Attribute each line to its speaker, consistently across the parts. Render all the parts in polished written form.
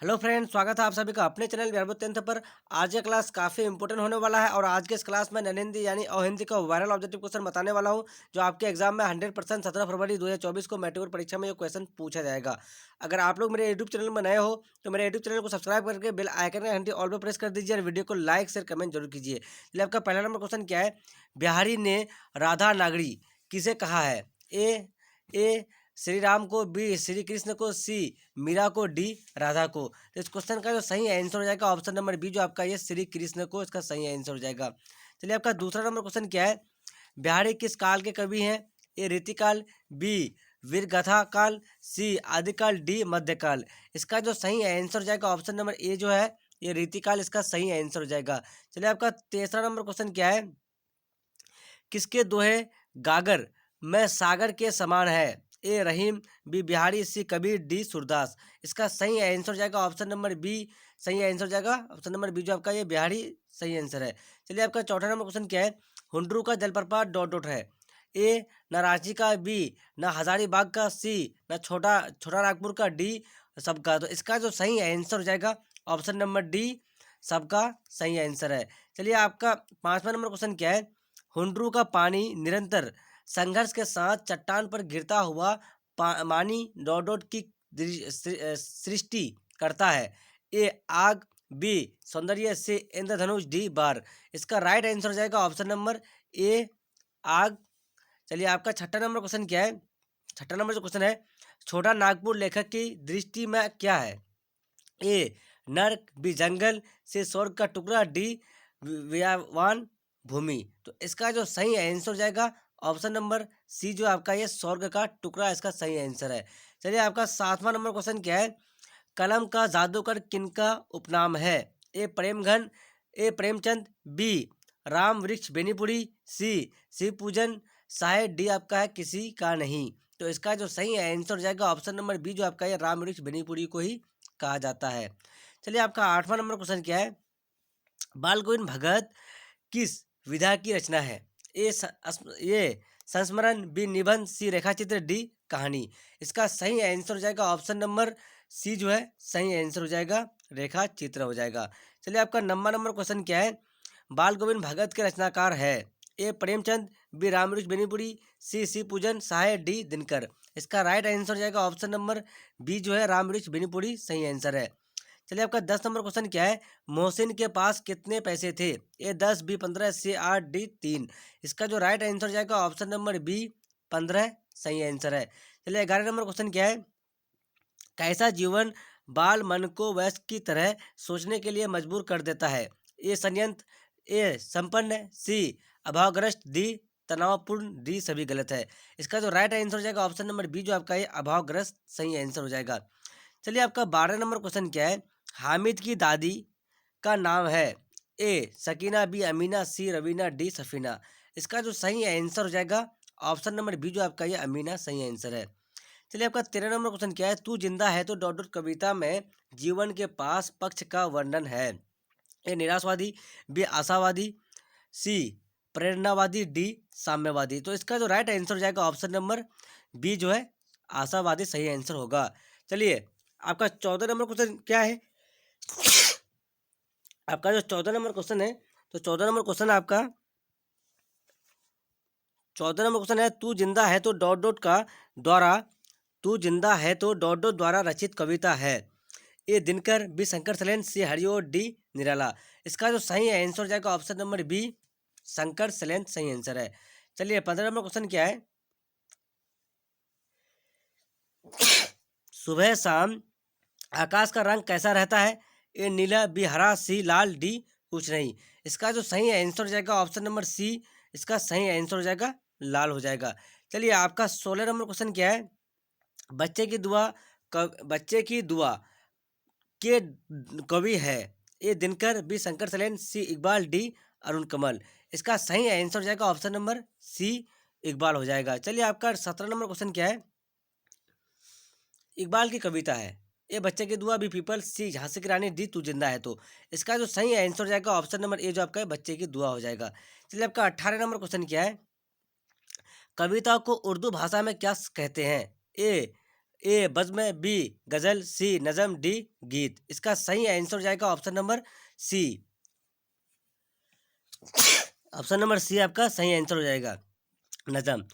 Speaker 1: Hello friends, स्वागत है आप सभी का अपने चैनल बिहार बोर्ड 10th पर। आज का क्लास काफ़ी इंपॉर्टेंट होने वाला है और आज के इस क्लास में ननिंदी यानी अहिंदी का वायरल ऑब्जेक्टिव क्वेश्चन बताने वाला हूं, जो आपके एग्जाम में 100% 17 फरवरी 2024 को मैट्रिक परीक्षा में ये क्वेश्चन पूछा जाएगा। अगर आप लोग मेरे यूट्यूब चैनल में नए हो तो मेरे यूट्यूब चैनल को सब्सक्राइब करके बेल आइकन का घंटी ऑल पर प्रेस कर दीजिए और वीडियो को लाइक शेयर कमेंट जरूर कीजिए। चलिए, आपका पहला नंबर क्वेश्चन क्या है? बिहारी ने राधा नागरी किसे कहा है? ए श्री राम को, बी श्री कृष्ण को, सी मीरा को, डी राधा को। तो इस क्वेश्चन का जो सही आंसर हो जाएगा ऑप्शन नंबर बी, जो आपका ये श्री कृष्ण को इसका सही आंसर हो जाएगा। चलिए, आपका दूसरा नंबर क्वेश्चन क्या है? बिहारी किस काल के कवि हैं? ए रीतिकाल, बी वीरगाथा काल, सी आदिकाल, डी मध्यकाल। इसका जो सही आंसर हो जाएगा ऑप्शन नंबर ए जो है ये रीतिकाल इसका सही आंसर हो जाएगा। चलिए, आपका तीसरा नंबर क्वेश्चन क्या है? किसके दोहे गागर में सागर के समान है? ए रहीम, बी बिहारी, सी कबीर, डी सूरदास। इसका सही आंसर हो जाएगा ऑप्शन नंबर बी, सही आंसर हो जाएगा ऑप्शन नंबर बी, जो आपका ये बिहारी सही आंसर है। चलिए, आपका चौथा नंबर क्वेश्चन क्या है? हुंड्रू का जलप्रपात डॉट डॉट है। ए न रांची का, बी न हजारीबाग का, सी न छोटा छोटा नागपुर का, डी सबका। तो इसका जो सही आंसर हो जाएगा ऑप्शन नंबर डी, सबका सही आंसर है। चलिए, आपका पांचवा नंबर क्वेश्चन क्या है? हुंड्रू का पानी निरंतर संघर्ष के साथ चट्टान पर गिरता हुआ मानी डॉट डॉट की सृष्टि करता है। ए आग, बी सौंदर्य, से इंद्रधनुष, डी बार। इसका राइट आंसर हो जाएगा ऑप्शन नंबर ए, आग। चलिए, आपका छठा नंबर क्वेश्चन क्या है? छठा नंबर जो क्वेश्चन है, छोटा नागपुर लेखक की दृष्टि में क्या है? ए नर्क, बी जंगल, सी स्वर्ग का टुकड़ा, डी व्यावान भूमि। तो इसका जो सही आंसर हो जाएगा ऑप्शन नंबर सी, जो आपका ये स्वर्ग का टुकड़ा इसका सही आंसर है। चलिए, आपका सातवां नंबर क्वेश्चन क्या है? कलम का जादूगर किनका उपनाम है? ए प्रेमघन, ए प्रेमचंद, बी राम वृक्ष बेनीपुरी, सी शिव पूजन साहे, डी आपका है किसी का नहीं। तो इसका जो सही आंसर हो जाएगा ऑप्शन नंबर बी, जो आपका ये राम वृक्ष बेनीपुरी को ही कहा जाता है। चलिए, आपका आठवां नंबर क्वेश्चन क्या है? बाल गोविंद भगत किस विधा की रचना है? ये संस्मरण, बी निबंध, सी रेखाचित्र, डी कहानी। इसका सही आंसर हो जाएगा ऑप्शन नंबर सी, जो है सही आंसर हो जाएगा रेखा चित्र हो जाएगा। चलिए, आपका नंबर क्वेश्चन क्या है? बाल गोविंद भगत के रचनाकार है? ए प्रेमचंद, बी रामरुच बेनीपुरी, सी सी पूजन साहे, डी दिनकर। इसका राइट आंसर हो जाएगा ऑप्शन नंबर बी, जो है रामरुच बेनीपुरी सही आंसर है। चलिए, आपका 10 नंबर क्वेश्चन क्या है? मोहसिन के पास कितने पैसे थे? ए 10, बी 15, सी 8, डी 3। इसका जो राइट आंसर हो जाएगा ऑप्शन नंबर बी, 15 सही आंसर है। चलिए, 11 नंबर क्वेश्चन क्या है? कैसा जीवन बाल मन को वयस्क की तरह सोचने के लिए मजबूर कर देता है? ए संयंत्र, ए संपन्न, सी अभावग्रस्त, डी तनावपूर्ण, डी सभी गलत है। इसका जो राइट आंसर हो जाएगा ऑप्शन नंबर बी, जो आपका ये अभावग्रस्त सही आंसर हो जाएगा। चलिए, आपका 12 नंबर क्वेश्चन क्या है? हामिद की दादी का नाम है? ए सकीना, बी अमीना, सी रवीना, डी सफीना। इसका जो सही आंसर हो जाएगा ऑप्शन नंबर बी, जो आपका ये अमीना सही आंसर है। चलिए, आपका 13 नंबर क्वेश्चन क्या है? तू जिंदा है तो डॉट डॉट कविता में जीवन के पास पक्ष का वर्णन है। ए निराशवादी, बी आशावादी, सी प्रेरणावादी, डी साम्यवादी। तो इसका जो राइट आंसर हो जाएगा ऑप्शन नंबर बी, जो है आशावादी सही आंसर होगा। चलिए, आपका 14 नंबर क्वेश्चन क्या है? आपका जो 14 नंबर क्वेश्चन है, तो 14 नंबर क्वेश्चन आपका 14 नंबर क्वेश्चन है, तू जिंदा है तो डॉट डॉट का द्वारा तू जिंदा है तो डॉट डॉट द्वारा रचित कविता है। ए दिनकर, बी शंकर सलेन, सी हरिओ, डी निराला। इसका जो सही आंसर हो जाएगा ऑप्शन नंबर बी, शंकर सलेन सही आंसर है। चलिए, 15 नंबर क्वेश्चन क्या है? सुबह शाम आकाश का रंग कैसा रहता है? ए नीला, बी हरा, सी लाल, डी कुछ नहीं। इसका जो सही आंसर हो जाएगा ऑप्शन नंबर सी, इसका सही आंसर हो जाएगा लाल हो जाएगा। चलिए, आपका 16 नंबर क्वेश्चन क्या है? बच्चे की दुआ के कवि है? ए दिनकर, बी शंकर सलेन, सी इकबाल, डी अरुण कमल। इसका सही आंसर हो जाएगा ऑप्शन नंबर सी, इकबाल हो जाएगा। चलिए, आपका 17 नंबर क्वेश्चन क्या है? इकबाल की कविता है? ए बच्चे की दुआ, बी पीपल, सी झांसी की रानी, डी तू जिंदा है तो। इसका जो सही आंसर हो जाएगा ऑप्शन नंबर ए, जो आपका है बच्चे की दुआ हो जाएगा। चलिए, आपका 18 नंबर क्वेश्चन क्या है? कविता को उर्दू भाषा में क्या कहते हैं? ए ए बज़्म, बी गज़ल, सी नज़म, डी गीत। इसका सही आंसर हो जाएगा option number C. Option number C आपका सही आंसर हो जाएगा, नज़म।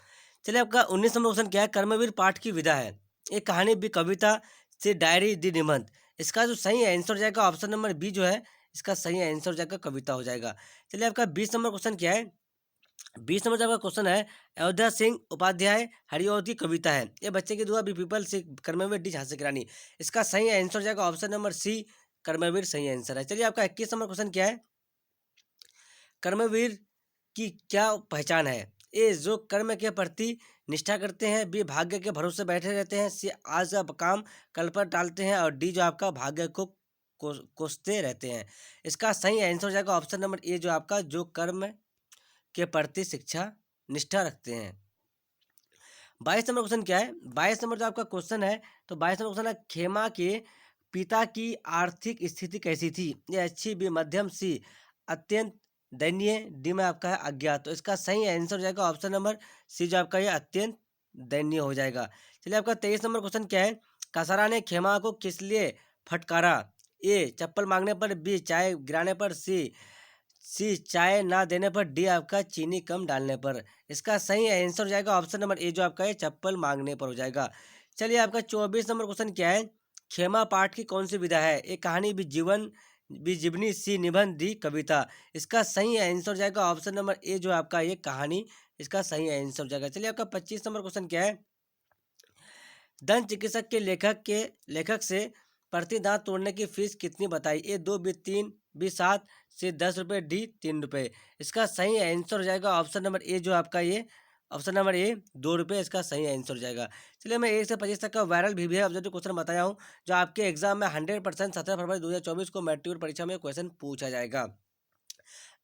Speaker 1: चलिए आपका 19 नंबर क्वेश्चन क्या है, कर्मवीर पाठ की विधा है। एक कहानी, बी कविता, सी डायरी, डी निबंध। इसका जो सही आंसर हो जाएगा ऑप्शन नंबर बी जो है, इसका सही आंसर हो जाएगा कविता हो जाएगा। चलिए आपका 20 नंबर क्वेश्चन क्या है, 20 नंबर का क्वेश्चन है, अयोध्या सिंह उपाध्याय हरिऔध की कविता है। ये बच्चे की दुआ, बी पीपल, सी कर्मवीर, डी झांसी की रानी। इसका सही आंसर हो जाएगा ऑप्शन नंबर सी, कर्मवीर सही आंसर है। चलिए आपका 21 नंबर क्वेश्चन क्या है, कर्मवीर की क्या पहचान है। ए जो कर्म के प्रति निष्ठा करते हैं, बी भाग्य के भरोसे बैठे रहते हैं, सी आज का काम कल पर टालते हैं, और डी जो आपका भाग्य को कोसते रहते हैं। इसका सही आंसर हो जाएगा ऑप्शन नंबर ए जो आपका जो कर्म के प्रति शिक्षा निष्ठा रखते हैं। 22 नंबर क्वेश्चन क्या है, 22 नंबर जो आपका क्वेश्चन है, तो 22 नंबर क्वेश्चन है, खेमा के पिता की आर्थिक स्थिति कैसी थी। ये अच्छी, बी मध्यम, सी अत्यंत दयनीय, डी में आपका है अज्ञात। तो इसका सही आंसर हो जाएगा ऑप्शन नंबर सी जो आपका ये अत्यंत दयनीय हो जाएगा। चलिए आपका 23 नंबर क्वेश्चन क्या है, कसारा ने खेमा को किस लिए फटकारा। ए चप्पल मांगने पर, बी चाय गिराने पर, सी चाय ना देने पर, डी आपका चीनी कम डालने पर। इसका सही आंसर हो जाएगा ऑप्शन नंबर ए जो आपका है चप्पल मांगने पर हो जाएगा। चलिए आपका 24 नंबर क्वेश्चन क्या है, खेमा पाठ की कौन सी विधा है। एक कहानी, बी जीवन, बी जीवनी, सी निबंध, डी कविता। इसका सही आंसर हो जाएगा ऑप्शन नंबर ए जो आपका ये कहानी, इसका सही आंसर हो जाएगा। चलिए आपका 25 नंबर क्वेश्चन क्या है, दंत चिकित्सक के लेखक से प्रति दांत तोड़ने की फीस कितनी बताई। ए 2, बी 3, बी 7, सी 10 रुपये, डी 3 रुपये। इसका सही आंसर हो जाएगा ऑप्शन नंबर ए जो आपका ये ऑप्शन नंबर ए 2 रुपये इसका सही आंसर हो जाएगा। चलिए मैं 1 से 25 तक का वायरल वीवीआई ऑब्जेक्टिव क्वेश्चन बताया हूँ, जो आपके एग्जाम में 100% 17 फरवरी 2024 को मैट्रिक परीक्षा में क्वेश्चन पूछा जाएगा।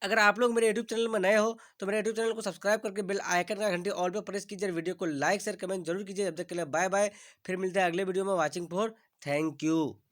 Speaker 1: अगर आप लोग मेरे यूट्यूब चैनल में नए हो तो मेरे यूट्यूब चैनल को सब्सक्राइब करके बेल आइकन का घंटी ऑल पे प्रेस कीजिए, वीडियो को लाइक शेयर कमेंट जरूर कीजिए। जब तक के लिए बाय बाय, फिर मिलते हैं अगले वीडियो में। Watching for, thank you.